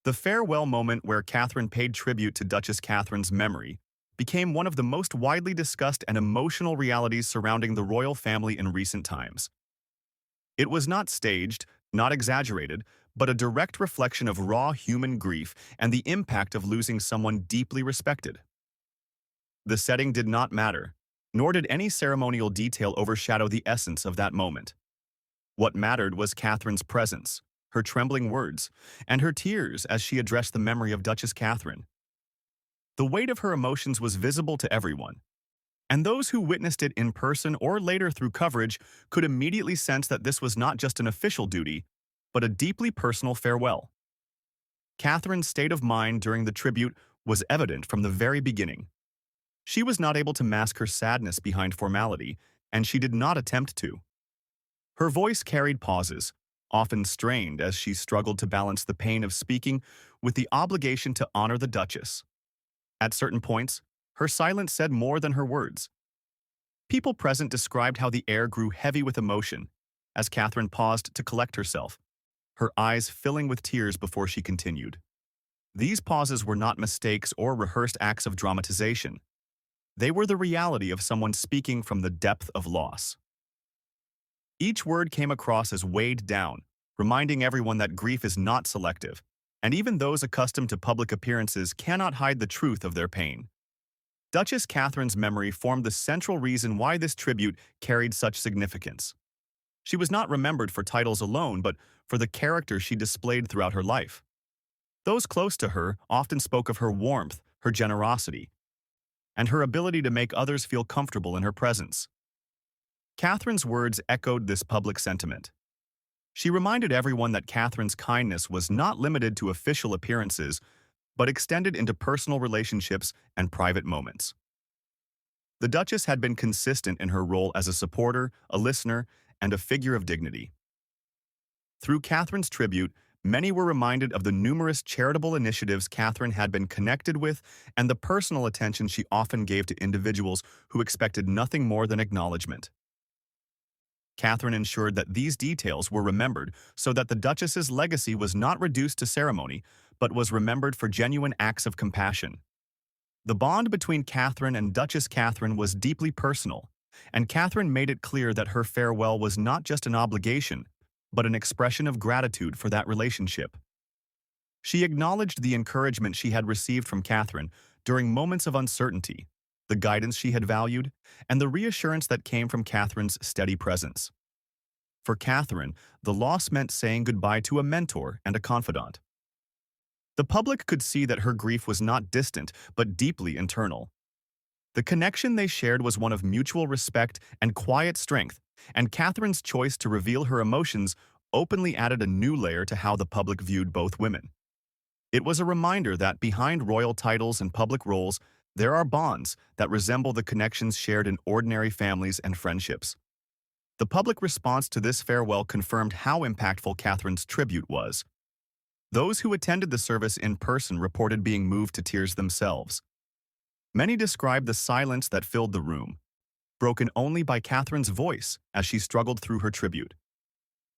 The farewell moment where Catherine paid tribute to Duchess Catherine's memory became one of the most widely discussed and emotional realities surrounding the royal family in recent times. It was not staged, not exaggerated, but a direct reflection of raw human grief and the impact of losing someone deeply respected. The setting did not matter, nor did any ceremonial detail overshadow the essence of that moment. What mattered was Catherine's presence, her trembling words, and her tears as she addressed the memory of Duchess Catherine. The weight of her emotions was visible to everyone, and those who witnessed it in person or later through coverage could immediately sense that this was not just an official duty, but a deeply personal farewell. Catherine's state of mind during the tribute was evident from the very beginning. She was not able to mask her sadness behind formality, and she did not attempt to. Her voice carried pauses, often strained as she struggled to balance the pain of speaking with the obligation to honor the Duchess. At certain points, her silence said more than her words. People present described how the air grew heavy with emotion as Catherine paused to collect herself, her eyes filling with tears before she continued. These pauses were not mistakes or rehearsed acts of dramatization. They were the reality of someone speaking from the depth of loss. Each word came across as weighed down, reminding everyone that grief is not selective, and even those accustomed to public appearances cannot hide the truth of their pain. Duchess Catherine's memory formed the central reason why this tribute carried such significance. She was not remembered for titles alone, but for the character she displayed throughout her life. Those close to her often spoke of her warmth, her generosity, and her ability to make others feel comfortable in her presence. Catherine's words echoed this public sentiment. She reminded everyone that Catherine's kindness was not limited to official appearances, but extended into personal relationships and private moments. The Duchess had been consistent in her role as a supporter, a listener, and a figure of dignity. Through Catherine's tribute, many were reminded of the numerous charitable initiatives Catherine had been connected with and the personal attention she often gave to individuals who expected nothing more than acknowledgement. Catherine ensured that these details were remembered so that the Duchess's legacy was not reduced to ceremony, but was remembered for genuine acts of compassion. The bond between Catherine and Duchess Catherine was deeply personal, and Catherine made it clear that her farewell was not just an obligation, but an expression of gratitude for that relationship. She acknowledged the encouragement she had received from Catherine during moments of uncertainty, the guidance she had valued, and the reassurance that came from Catherine's steady presence. For Catherine, the loss meant saying goodbye to a mentor and a confidant. The public could see that her grief was not distant, but deeply internal. The connection they shared was one of mutual respect and quiet strength, and Catherine's choice to reveal her emotions openly added a new layer to how the public viewed both women. It was a reminder that behind royal titles and public roles, there are bonds that resemble the connections shared in ordinary families and friendships. The public response to this farewell confirmed how impactful Catherine's tribute was. Those who attended the service in person reported being moved to tears themselves. Many described the silence that filled the room, broken only by Catherine's voice as she struggled through her tribute.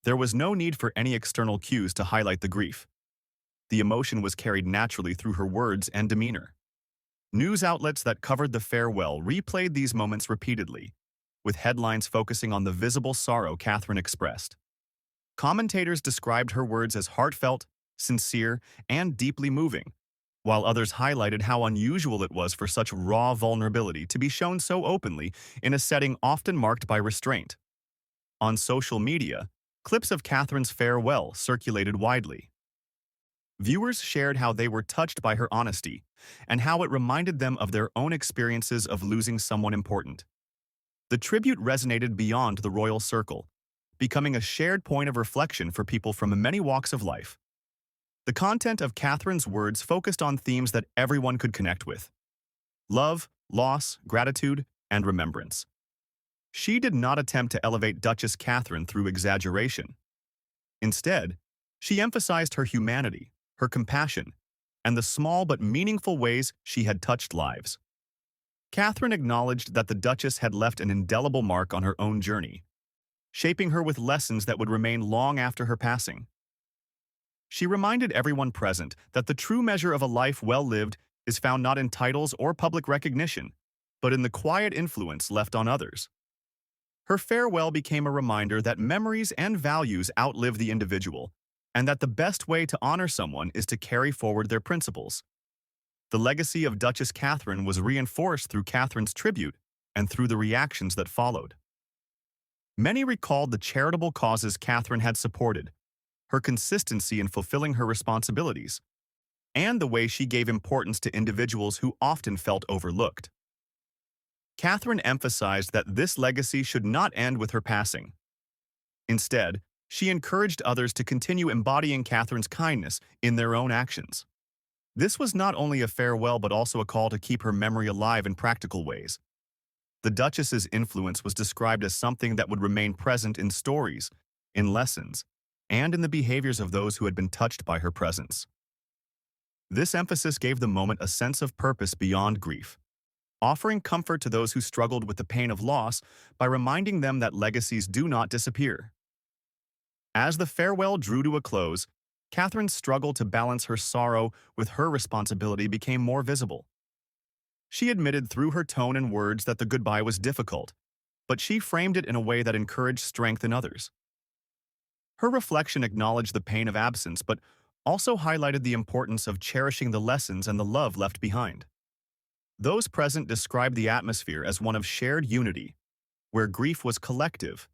There was no need for any external cues to highlight the grief. The emotion was carried naturally through her words and demeanor. News outlets that covered the farewell replayed these moments repeatedly, with headlines focusing on the visible sorrow Catherine expressed. Commentators described her words as heartfelt, sincere, and deeply moving, while others highlighted how unusual it was for such raw vulnerability to be shown so openly in a setting often marked by restraint. On social media, clips of Catherine's farewell circulated widely. Viewers shared how they were touched by her honesty and how it reminded them of their own experiences of losing someone important. The tribute resonated beyond the royal circle, becoming a shared point of reflection for people from many walks of life. The content of Catherine's words focused on themes that everyone could connect with: love, loss, gratitude, and remembrance. She did not attempt to elevate Duchess Catherine through exaggeration. Instead, she emphasized her humanity, her compassion, and the small but meaningful ways she had touched lives. Catherine acknowledged that the Duchess had left an indelible mark on her own journey, shaping her with lessons that would remain long after her passing. She reminded everyone present that the true measure of a life well lived is found not in titles or public recognition, but in the quiet influence left on others. Her farewell became a reminder that memories and values outlive the individual, and that the best way to honor someone is to carry forward their principles. The legacy of Duchess Katharine was reinforced through Catherine's tribute and through the reactions that followed. Many recalled the charitable causes Katharine had supported, her consistency in fulfilling her responsibilities, and the way she gave importance to individuals who often felt overlooked. Katharine emphasized that this legacy should not end with her passing. Instead, she encouraged others to continue embodying Katharine's kindness in their own actions. This was not only a farewell but also a call to keep her memory alive in practical ways. The Duchess's influence was described as something that would remain present in stories, in lessons, and in the behaviors of those who had been touched by her presence. This emphasis gave the moment a sense of purpose beyond grief, offering comfort to those who struggled with the pain of loss by reminding them that legacies do not disappear. As the farewell drew to a close, Katharine's struggle to balance her sorrow with her responsibility became more visible. She admitted through her tone and words that the goodbye was difficult, but she framed it in a way that encouraged strength in others. Her reflection acknowledged the pain of absence, but also highlighted the importance of cherishing the lessons and the love left behind. Those present described the atmosphere as one of shared unity, where grief was collective,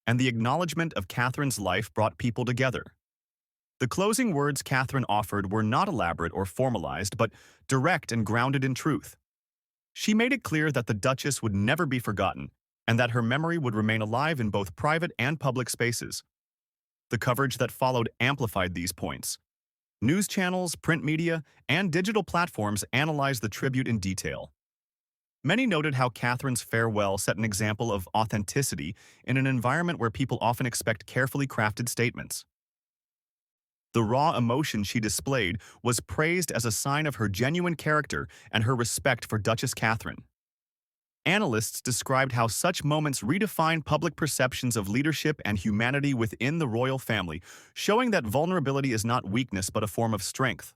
and the acknowledgement of Katharine's life brought people together. The closing words Katharine offered were not elaborate or formalized, but direct and grounded in truth. She made it clear that the Duchess would never be forgotten, and that her memory would remain alive in both private and public spaces. The coverage that followed amplified these points. News channels, print media, and digital platforms analyzed the tribute in detail. Many noted how Katharine's farewell set an example of authenticity in an environment where people often expect carefully crafted statements. The raw emotion she displayed was praised as a sign of her genuine character and her respect for Duchess Katharine. Analysts described how such moments redefine public perceptions of leadership and humanity within the royal family, showing that vulnerability is not weakness but a form of strength.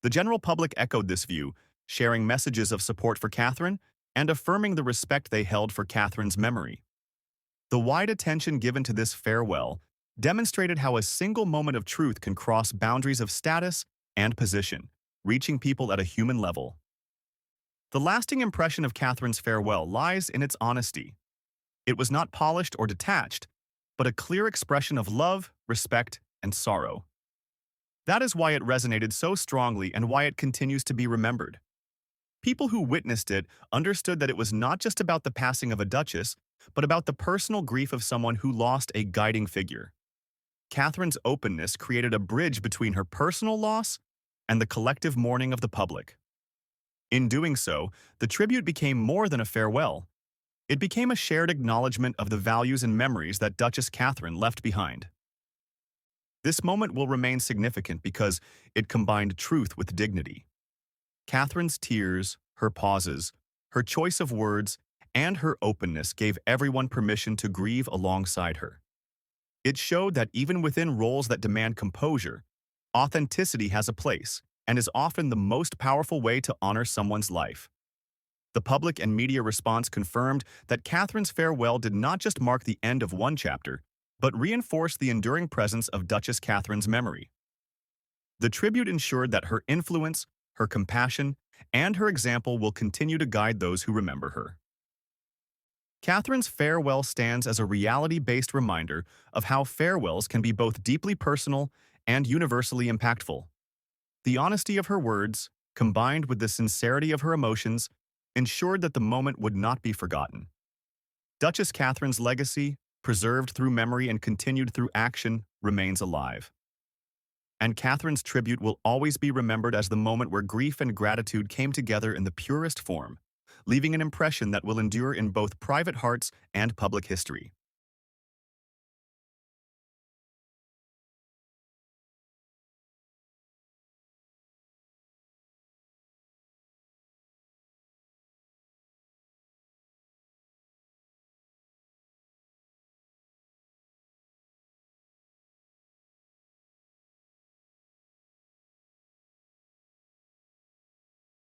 The general public echoed this view, sharing messages of support for Katharine and affirming the respect they held for Katharine's memory. The wide attention given to this farewell demonstrated how a single moment of truth can cross boundaries of status and position, reaching people at a human level. The lasting impression of Katharine's farewell lies in its honesty. It was not polished or detached, but a clear expression of love, respect, and sorrow. That is why it resonated so strongly and why it continues to be remembered. People who witnessed it understood that it was not just about the passing of a duchess, but about the personal grief of someone who lost a guiding figure. Katharine's openness created a bridge between her personal loss and the collective mourning of the public. In doing so, the tribute became more than a farewell. It became a shared acknowledgement of the values and memories that Duchess Katharine left behind. This moment will remain significant because it combined truth with dignity. Katharine's tears, her pauses, her choice of words, and her openness gave everyone permission to grieve alongside her. It showed that even within roles that demand composure, authenticity has a place and is often the most powerful way to honor someone's life. The public and media response confirmed that Katharine's farewell did not just mark the end of one chapter, but reinforced the enduring presence of Duchess Katharine's memory. The tribute ensured that her influence, her compassion, and her example will continue to guide those who remember her. Katharine's farewell stands as a reality-based reminder of how farewells can be both deeply personal and universally impactful. The honesty of her words, combined with the sincerity of her emotions, ensured that the moment would not be forgotten. Duchess Katharine's legacy, preserved through memory and continued through action, remains alive. And Katharine's tribute will always be remembered as the moment where grief and gratitude came together in the purest form, leaving an impression that will endure in both private hearts and public history.